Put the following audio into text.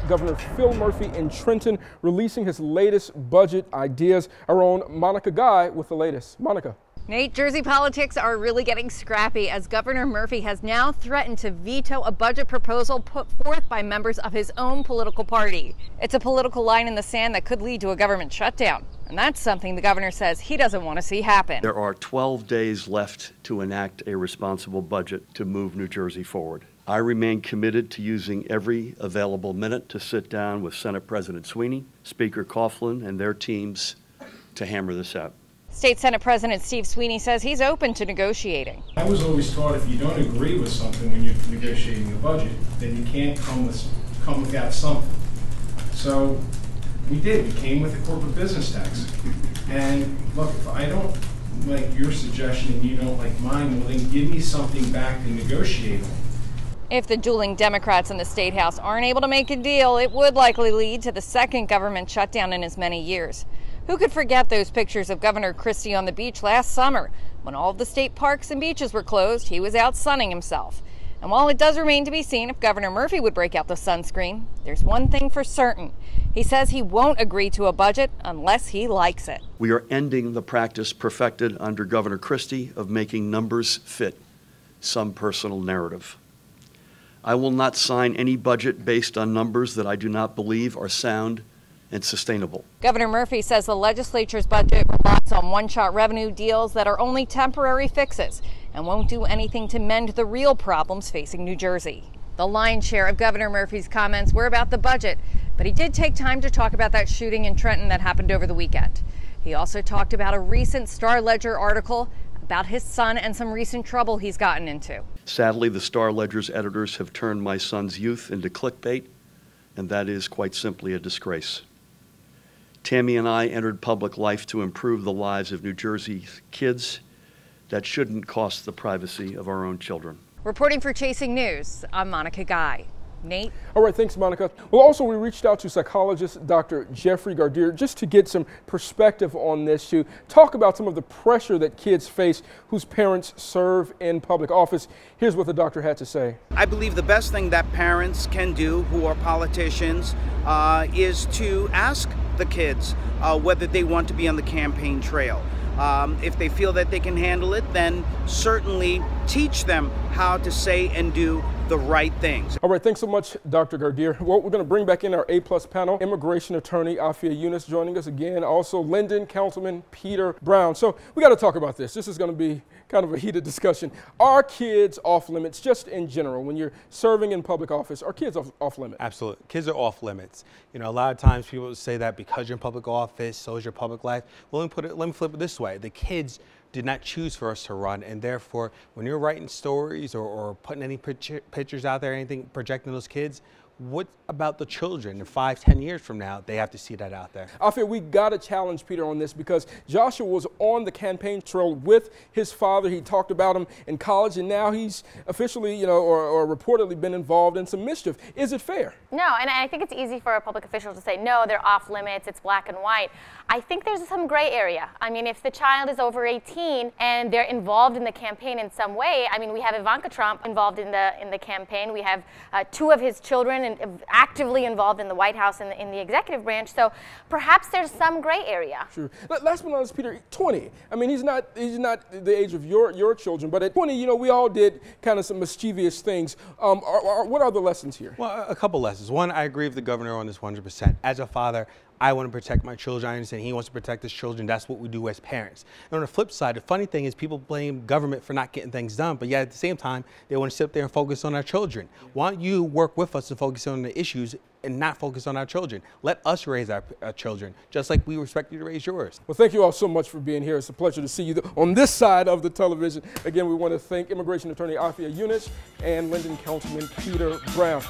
Governor Phil Murphy in Trenton releasing his latest budget ideas. Our own Monica Guy with the latest. Monica. Nate, Jersey politics are really getting scrappy as Governor Murphy has now threatened to veto a budget proposal put forth by members of his own political party. It's a political line in the sand that could lead to a government shutdown. And that's something the governor says he doesn't want to see happen. There are 12 days left to enact a responsible budget to move New Jersey forward. I remain committed to using every available minute to sit down with Senate President Sweeney, Speaker Coughlin, and their teams to hammer this out. State Senate President Steve Sweeney says he's open to negotiating. I was always taught if you don't agree with something when you're negotiating a budget, then you can't come without something. So we did. We came with a corporate business tax. And look, if I don't like your suggestion and you don't like mine, well then give me something back to negotiate on. If the dueling Democrats in the State House aren't able to make a deal, it would likely lead to the second government shutdown in as many years. Who could forget those pictures of Governor Christie on the beach last summer? When all of the state parks and beaches were closed, he was out sunning himself. And while it does remain to be seen if Governor Murphy would break out the sunscreen, there's one thing for certain. He says he won't agree to a budget unless he likes it. We are ending the practice perfected under Governor Christie of making numbers fit some personal narrative. I will not sign any budget based on numbers that I do not believe are sound and sustainable. Governor Murphy says the legislature's budget relies on one-shot revenue deals that are only temporary fixes and won't do anything to mend the real problems facing New Jersey. The lion's share of Governor Murphy's comments were about the budget, but he did take time to talk about that shooting in Trenton that happened over the weekend. He also talked about a recent Star-Ledger article about his son and some recent trouble he's gotten into. Sadly, the Star-Ledger's editors have turned my son's youth into clickbait, and that is quite simply a disgrace. Tammy and I entered public life to improve the lives of New Jersey's kids. That shouldn't cost the privacy of our own children. Reporting for Chasing News, I'm Monica Guy. Nate? All right, thanks, Monica. Well, also, we reached out to psychologist Dr. Jeffrey Gardier just to get some perspective on this, to talk about some of the pressure that kids face whose parents serve in public office. Here's what the doctor had to say. I believe the best thing that parents can do who are politicians is to ask the kids whether they want to be on the campaign trail. If they feel that they can handle it, then certainly teach them how to say and do the right things. All right, thanks so much, Dr. Gardier. Well, we're going to bring back in our A-plus panel. Immigration attorney Afia Yunus joining us again. Also, Linden Councilman Peter Brown. So we got to talk about this. This is going to be kind of a heated discussion. Are kids off limits, just in general? When you're serving in public office, are kids off limits? Absolutely. Kids are off limits. You know, a lot of times people say that because you're in public office, so is your public life. Well, let me flip it this way. The kids did not choose for us to run, and therefore, when you're writing stories or putting any pictures out there, anything projecting those kids, what about the children? In 5-10 years from now, they have to see that out there. I feel we got to challenge Peter on this because Joshua was on the campaign trail with his father. He talked about him in college, and now he's officially, or reportedly been involved in some mischief. Is it fair? No, and I think it's easy for a public official to say, no, they're off limits, it's black and white. I think there's some gray area. I mean, if the child is over 18 and they're involved in the campaign in some way, I mean, we have Ivanka Trump involved in the campaign. We have 2 of his children actively involved in the White House and in the executive branch. So perhaps there's some gray area. Sure. Last but not least, Peter, 20. I mean, he's not the age of your children, but at 20, we all did kind of some mischievous things. What are the lessons here? Well, a couple lessons. One, I agree with the governor on this 100%. As a father, I want to protect my children. I understand he wants to protect his children. That's what we do as parents. And on the flip side, the funny thing is people blame government for not getting things done, but yet at the same time, they want to sit up there and focus on our children. Why don't you work with us to focus on the issues and not focus on our children? Let us raise our children, just like we expect you to raise yours. Well, thank you all so much for being here. It's a pleasure to see you on this side of the television. Again, we want to thank immigration attorney Afia Yunus and Linden Councilman Peter Brown.